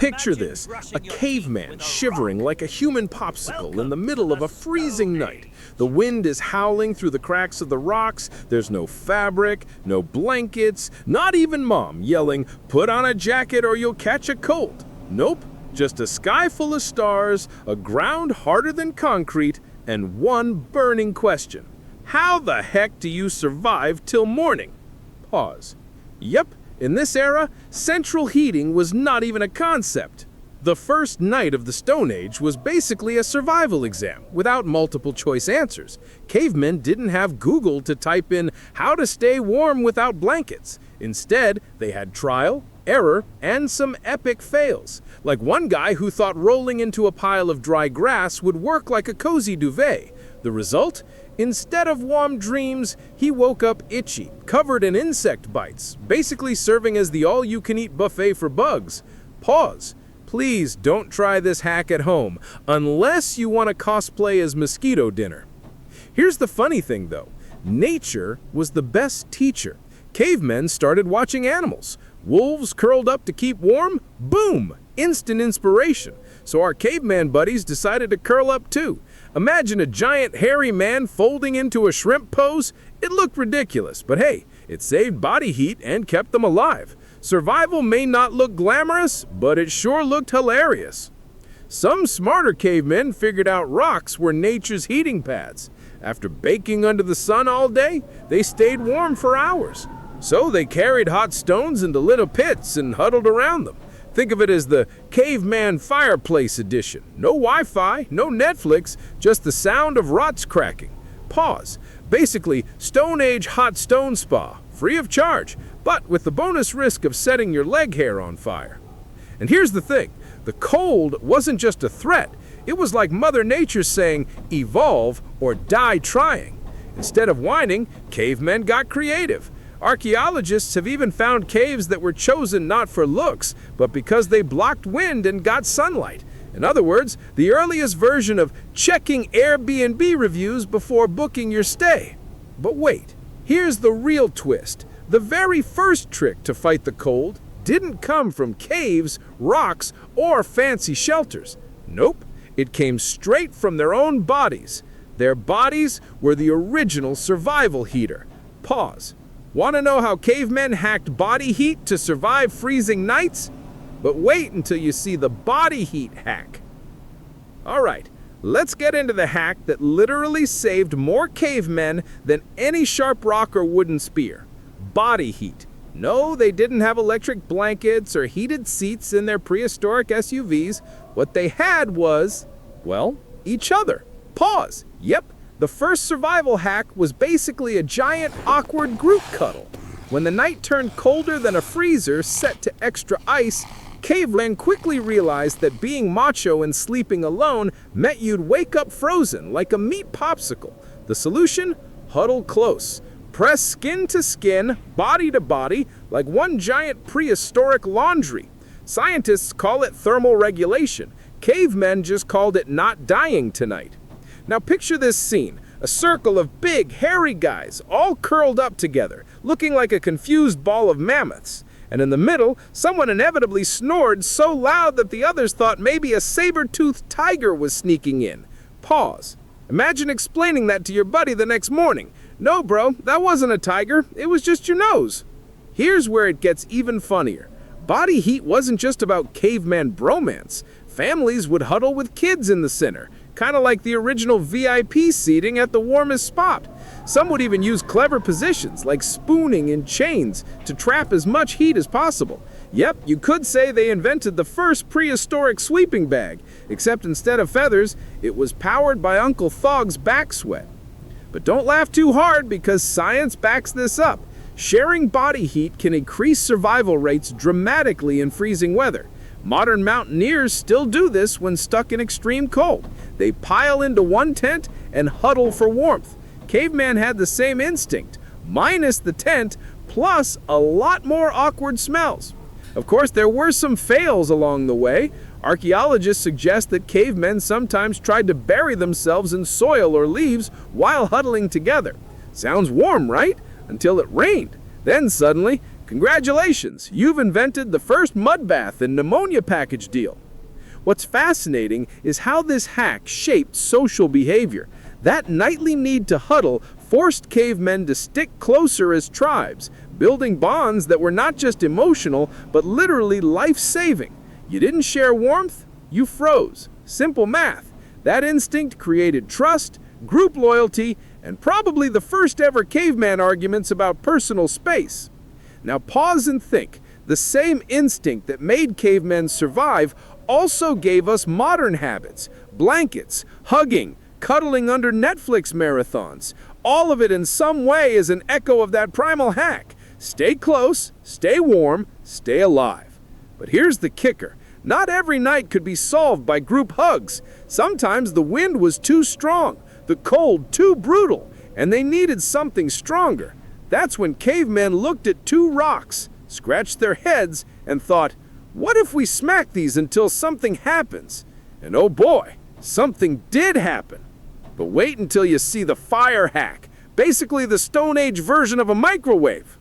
Picture this, a caveman shivering like a human popsicle in the middle of a freezing night. The wind is howling through the cracks of the rocks, there's no fabric, no blankets, not even mom yelling, "Put on a jacket or you'll catch a cold." Nope, just a sky full of stars, a ground harder than concrete, and one burning question. How the heck do you survive till morning? Pause. Yep, in this era, central heating was not even a concept. The first night of the Stone Age was basically a survival exam without multiple choice answers. Cavemen didn't have Google to type in how to stay warm without blankets. Instead, they had trial, error, and some epic fails. Like one guy who thought rolling into a pile of dry grass would work like a cozy duvet. The result? Instead of warm dreams, he woke up itchy, covered in insect bites, basically serving as the all-you-can-eat buffet for bugs. Pause. Please don't try this hack at home, unless you want to cosplay as mosquito dinner. Here's the funny thing though, nature was the best teacher. Cavemen started watching animals. Wolves curled up to keep warm, boom, instant inspiration. So our caveman buddies decided to curl up too. Imagine a giant hairy man folding into a shrimp pose. It looked ridiculous, but hey, it saved body heat and kept them alive. Survival may not look glamorous, but it sure looked hilarious. Some smarter cavemen figured out rocks were nature's heating pads. After baking under the sun all day, they stayed warm for hours. So they carried hot stones into little pits and huddled around them. Think of it as the caveman fireplace edition. No Wi-Fi, no Netflix, just the sound of rots cracking. Pause. Basically, Stone Age hot stone spa, free of charge, but with the bonus risk of setting your leg hair on fire. And here's the thing, the cold wasn't just a threat, it was like Mother Nature saying, evolve or die trying. Instead of whining, cavemen got creative. Archaeologists have even found caves that were chosen not for looks, but because they blocked wind and got sunlight. In other words, the earliest version of checking Airbnb reviews before booking your stay. But wait, here's the real twist. The very first trick to fight the cold didn't come from caves, rocks, or fancy shelters. Nope, it came straight from their own bodies. Their bodies were the original survival heater. Pause. Want to know how cavemen hacked body heat to survive freezing nights? But wait until you see the body heat hack. Alright, let's get into the hack that literally saved more cavemen than any sharp rock or wooden spear. Body heat. No, they didn't have electric blankets or heated seats in their prehistoric SUVs. What they had was, well, each other. Pause. Yep. The first survival hack was basically a giant, awkward group cuddle. When the night turned colder than a freezer set to extra ice, cavemen quickly realized that being macho and sleeping alone meant you'd wake up frozen like a meat popsicle. The solution? Huddle close. Press skin to skin, body to body, like one giant prehistoric laundry. Scientists call it thermal regulation. Cavemen just called it not dying tonight. Now picture this scene, a circle of big, hairy guys, all curled up together, looking like a confused ball of mammoths. And in the middle, someone inevitably snored so loud that the others thought maybe a saber-toothed tiger was sneaking in. Pause. Imagine explaining that to your buddy the next morning. No, bro, that wasn't a tiger, it was just your nose. Here's where it gets even funnier. Body heat wasn't just about caveman bromance. Families would huddle with kids in the center, kind of like the original VIP seating at the warmest spot. Some would even use clever positions, like spooning in chains, to trap as much heat as possible. Yep, you could say they invented the first prehistoric sleeping bag, except instead of feathers, it was powered by Uncle Thog's back sweat. But don't laugh too hard because science backs this up. Sharing body heat can increase survival rates dramatically in freezing weather. Modern mountaineers still do this when stuck in extreme cold. They pile into one tent and huddle for warmth. Caveman had the same instinct, minus the tent, plus a lot more awkward smells. Of course, there were some fails along the way. Archaeologists suggest that cavemen sometimes tried to bury themselves in soil or leaves while huddling together. Sounds warm, right? Until it rained. Then suddenly, Congratulations, you've invented the first mud bath and pneumonia package deal. What's fascinating is how this hack shaped social behavior. That nightly need to huddle forced cavemen to stick closer as tribes, building bonds that were not just emotional, but literally life-saving. You didn't share warmth, you froze. Simple math. That instinct created trust, group loyalty, and probably the first ever caveman arguments about personal space. Now pause and think. The same instinct that made cavemen survive also gave us modern habits, blankets, hugging, cuddling under Netflix marathons. All of it in some way is an echo of that primal hack. Stay close, stay warm, stay alive. But here's the kicker. Not every night could be solved by group hugs. Sometimes the wind was too strong, the cold too brutal, and they needed something stronger. That's when cavemen looked at two rocks, scratched their heads, and thought, what if we smack these until something happens? And oh boy, something did happen. But wait until you see the fire hack, basically the Stone Age version of a microwave.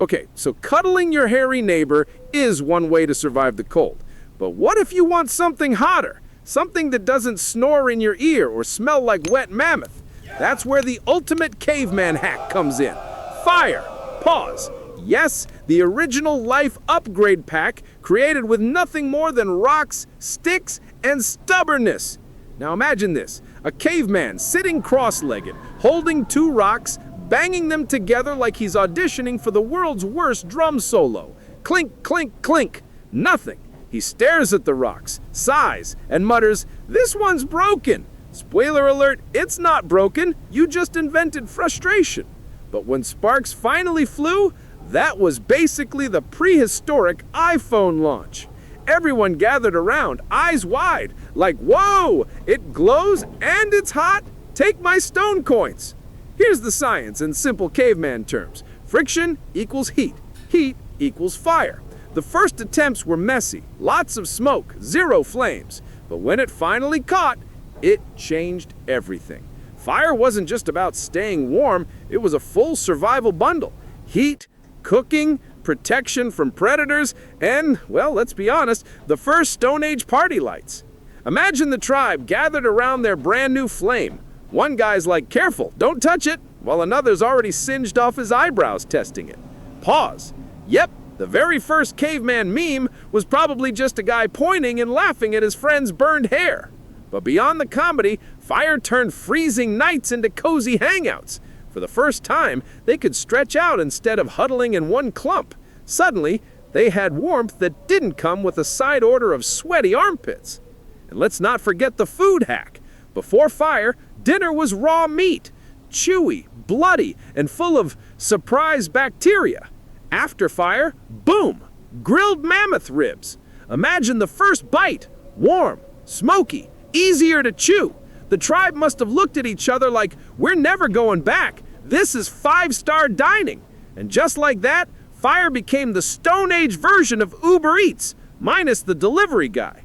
Okay, so cuddling your hairy neighbor is one way to survive the cold. But what if you want something hotter? Something that doesn't snore in your ear or smell like wet mammoth? That's where the ultimate caveman hack comes in. Fire. Pause. Yes, the original life upgrade pack created with nothing more than rocks, sticks, and stubbornness. Now imagine this, a caveman sitting cross-legged, holding two rocks, banging them together like he's auditioning for the world's worst drum solo. Clink, clink, clink. Nothing. He stares at the rocks, sighs, and mutters, "This one's broken." Spoiler alert, it's not broken, you just invented frustration. But when sparks finally flew, that was basically the prehistoric iPhone launch. Everyone gathered around, eyes wide, like, whoa, it glows and it's hot? Take my stone coins. Here's the science in simple caveman terms. Friction equals heat. Heat equals fire. The first attempts were messy, lots of smoke, zero flames. But when it finally caught, it changed everything. Fire wasn't just about staying warm, it was a full survival bundle. Heat, cooking, protection from predators, and, well, let's be honest, the first Stone Age party lights. Imagine the tribe gathered around their brand new flame. One guy's like, careful, don't touch it, while another's already singed off his eyebrows testing it. Pause. Yep, the very first caveman meme was probably just a guy pointing and laughing at his friend's burned hair. But beyond the comedy, fire turned freezing nights into cozy hangouts. For the first time, they could stretch out instead of huddling in one clump. Suddenly, they had warmth that didn't come with a side order of sweaty armpits. And let's not forget the food hack. Before fire, dinner was raw meat, chewy, bloody, and full of surprise bacteria. After fire, boom, grilled mammoth ribs. Imagine the first bite, warm, smoky, easier to chew. The tribe must have looked at each other like, we're never going back. This is 5-star dining. And just like that, fire became the Stone Age version of Uber Eats, minus the delivery guy.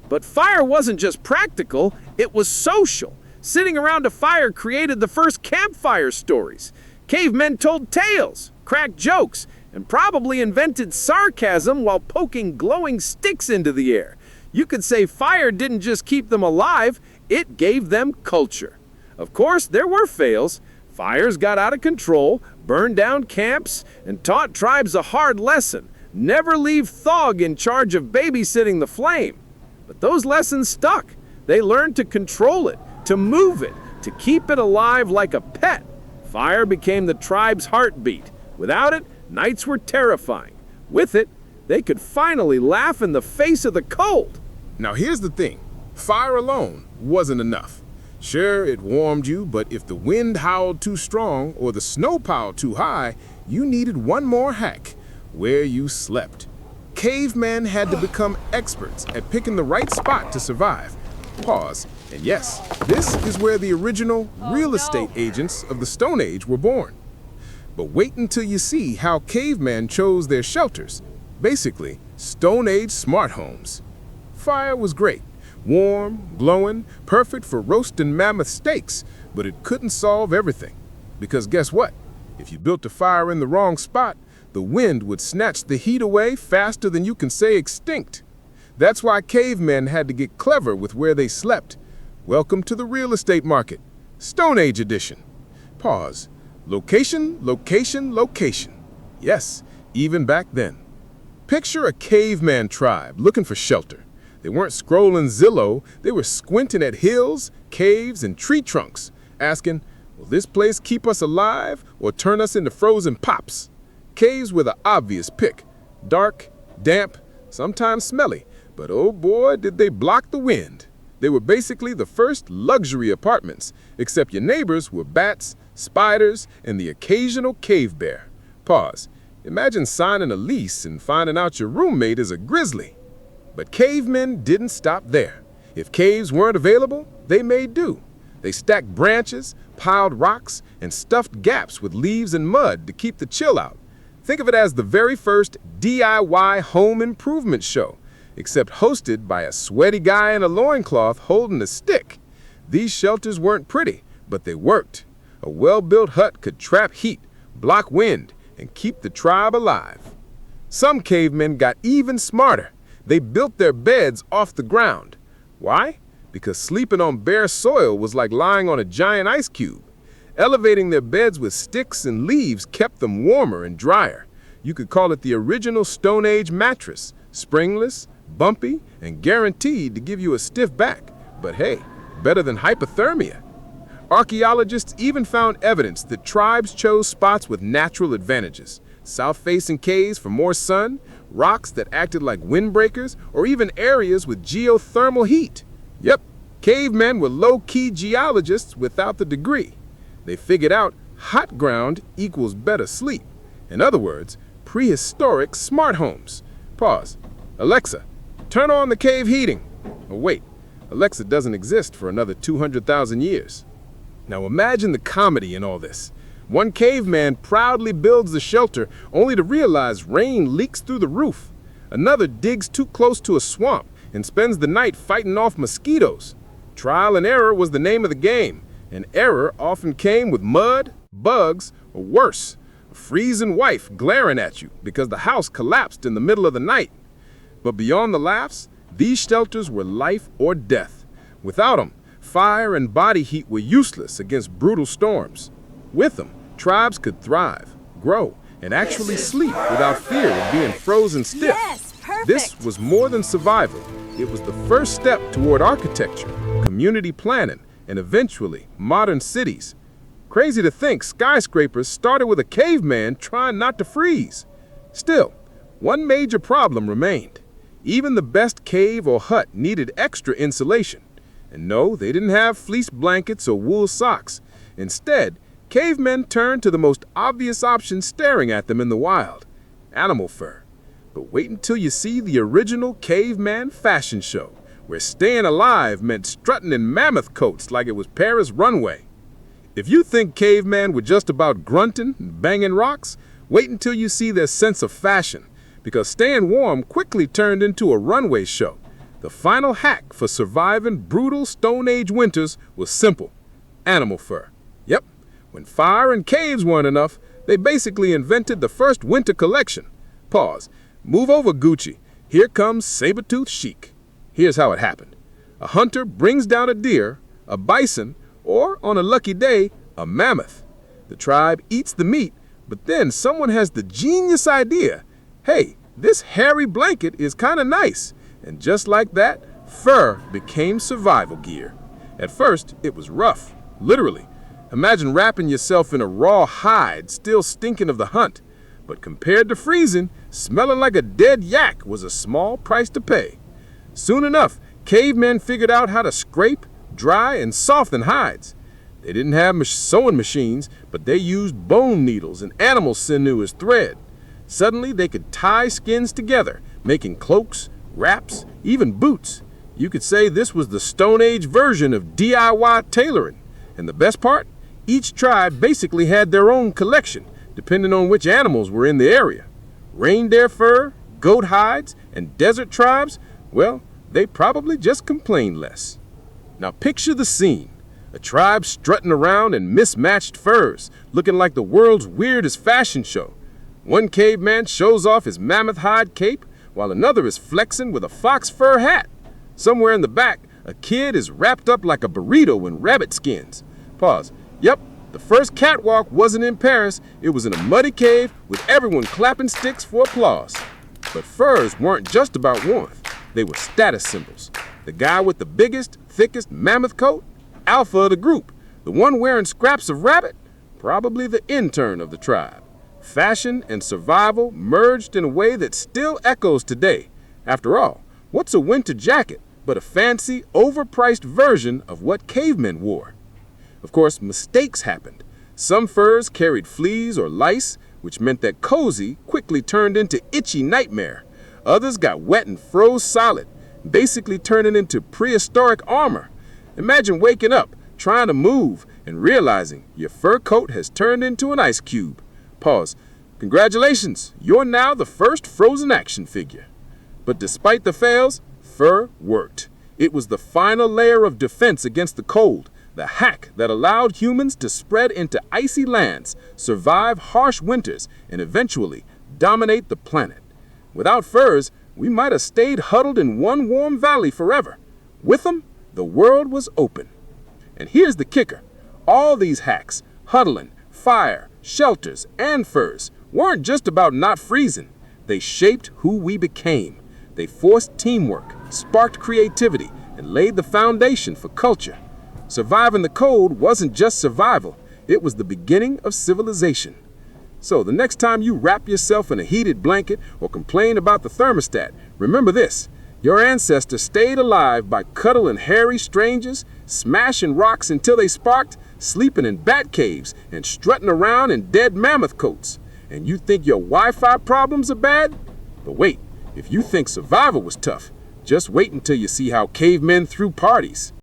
But fire wasn't just practical, it was social. Sitting around a fire created the first campfire stories. Cavemen told tales, cracked jokes, and probably invented sarcasm while poking glowing sticks into the air. You could say fire didn't just keep them alive, it gave them culture. Of course, there were fails. Fires got out of control, burned down camps, and taught tribes a hard lesson. Never leave Thog in charge of babysitting the flame. But those lessons stuck. They learned to control it, to move it, to keep it alive like a pet. Fire became the tribe's heartbeat. Without it, nights were terrifying. With it, they could finally laugh in the face of the cold. Now here's the thing. Fire alone wasn't enough. Sure, it warmed you, but if the wind howled too strong or the snow piled too high, you needed one more hack: where you slept. Cavemen had to become experts at picking the right spot to survive. Pause. And yes, this is where the original real estate agents of the Stone Age were born. But wait until you see how cavemen chose their shelters. Basically, Stone Age smart homes. Fire was great. Warm, glowing, perfect for roasting mammoth steaks, but it couldn't solve everything. Because guess what? If you built a fire in the wrong spot, the wind would snatch the heat away faster than you can say extinct. That's why cavemen had to get clever with where they slept. Welcome to the real estate market. Stone Age edition. Pause. Location, location, location. Yes, even back then. Picture a caveman tribe looking for shelter. They weren't scrolling Zillow, they were squinting at hills, caves, and tree trunks, asking, will this place keep us alive or turn us into frozen pops? Caves were the obvious pick. Dark, damp, sometimes smelly, but oh boy, did they block the wind. They were basically the first luxury apartments, except your neighbors were bats, spiders, and the occasional cave bear. Pause. Imagine signing a lease and finding out your roommate is a grizzly. But cavemen didn't stop there. If caves weren't available, they made do. They stacked branches, piled rocks, and stuffed gaps with leaves and mud to keep the chill out. Think of it as the very first DIY home improvement show, except hosted by a sweaty guy in a loincloth holding a stick. These shelters weren't pretty, but they worked. A well-built hut could trap heat, block wind, and keep the tribe alive. Some cavemen got even smarter. They built their beds off the ground. Why? Because sleeping on bare soil was like lying on a giant ice cube. Elevating their beds with sticks and leaves kept them warmer and drier. You could call it the original Stone Age mattress, springless, bumpy, and guaranteed to give you a stiff back. But hey, better than hypothermia. Archaeologists even found evidence that tribes chose spots with natural advantages. South-facing caves for more sun, rocks that acted like windbreakers, or even areas with geothermal heat. Yep, cavemen were low-key geologists without the degree. They figured out hot ground equals better sleep. In other words, prehistoric smart homes. Pause. Alexa, turn on the cave heating. Oh wait, Alexa doesn't exist for another 200,000 years. Now imagine the comedy in all this. One caveman proudly builds the shelter only to realize rain leaks through the roof. Another digs too close to a swamp and spends the night fighting off mosquitoes. Trial and error was the name of the game, and error often came with mud, bugs, or worse, a freezing wife glaring at you because the house collapsed in the middle of the night. But beyond the laughs, these shelters were life or death. Without them, fire and body heat were useless against brutal storms. With them, tribes could thrive, grow, and actually sleep without fear of being frozen stiff. Yes, perfect. This was more than survival. It was the first step toward architecture, community planning, and eventually modern cities. Crazy to think skyscrapers started with a caveman trying not to freeze. Still, one major problem remained. Even the best cave or hut needed extra insulation. And no, they didn't have fleece blankets or wool socks. Instead, cavemen turned to the most obvious option staring at them in the wild: animal fur. But wait until you see the original caveman fashion show, where staying alive meant strutting in mammoth coats like it was Paris runway. If you think cavemen were just about grunting and banging rocks, wait until you see their sense of fashion, because staying warm quickly turned into a runway show. The final hack for surviving brutal Stone Age winters was simple: animal fur. Yep, when fire and caves weren't enough, they basically invented the first winter collection. Pause. Move over, Gucci. Here comes Sabertooth Chic. Here's how it happened. A hunter brings down a deer, a bison, or, on a lucky day, a mammoth. The tribe eats the meat, but then someone has the genius idea: hey, this hairy blanket is kind of nice. And just like that, fur became survival gear. At first, it was rough, literally. Imagine wrapping yourself in a raw hide, still stinking of the hunt. But compared to freezing, smelling like a dead yak was a small price to pay. Soon enough, cavemen figured out how to scrape, dry, and soften hides. They didn't have sewing machines, but they used bone needles and animal sinew as thread. Suddenly, they could tie skins together, making cloaks, wraps, even boots. You could say this was the Stone Age version of DIY tailoring. And the best part? Each tribe basically had their own collection, depending on which animals were in the area. Reindeer fur, goat hides, and desert tribes, well, they probably just complained less. Now picture the scene. A tribe strutting around in mismatched furs, looking like the world's weirdest fashion show. One caveman shows off his mammoth hide cape, while another is flexing with a fox fur hat. Somewhere in the back, a kid is wrapped up like a burrito in rabbit skins. Pause. Yep, the first catwalk wasn't in Paris, it was in a muddy cave with everyone clapping sticks for applause. But furs weren't just about warmth, they were status symbols. The guy with the biggest, thickest mammoth coat? Alpha of the group. The one wearing scraps of rabbit? Probably the intern of the tribe. Fashion and survival merged in a way that still echoes today. After all, what's a winter jacket but a fancy, overpriced version of what cavemen wore? Of course, mistakes happened. Some furs carried fleas or lice, which meant that cozy quickly turned into itchy nightmare. Others got wet and froze solid, basically turning into prehistoric armor. Imagine waking up, trying to move, and realizing your fur coat has turned into an ice cube. Pause. Congratulations, you're now the first frozen action figure. But despite the fails, fur worked. It was the final layer of defense against the cold, the hack that allowed humans to spread into icy lands, survive harsh winters, and eventually dominate the planet. Without furs, we might have stayed huddled in one warm valley forever. With them, the world was open. And here's the kicker. All these hacks, huddling, fire, shelters, and furs, weren't just about not freezing. They shaped who we became. They forced teamwork, sparked creativity, and laid the foundation for culture. Surviving the cold wasn't just survival, it was the beginning of civilization. So the next time you wrap yourself in a heated blanket or complain about the thermostat, remember this. Your ancestors stayed alive by cuddling hairy strangers, smashing rocks until they sparked, sleeping in bat caves, and strutting around in dead mammoth coats. And you think your Wi-Fi problems are bad? But wait, if you think survival was tough, just wait until you see how cavemen threw parties.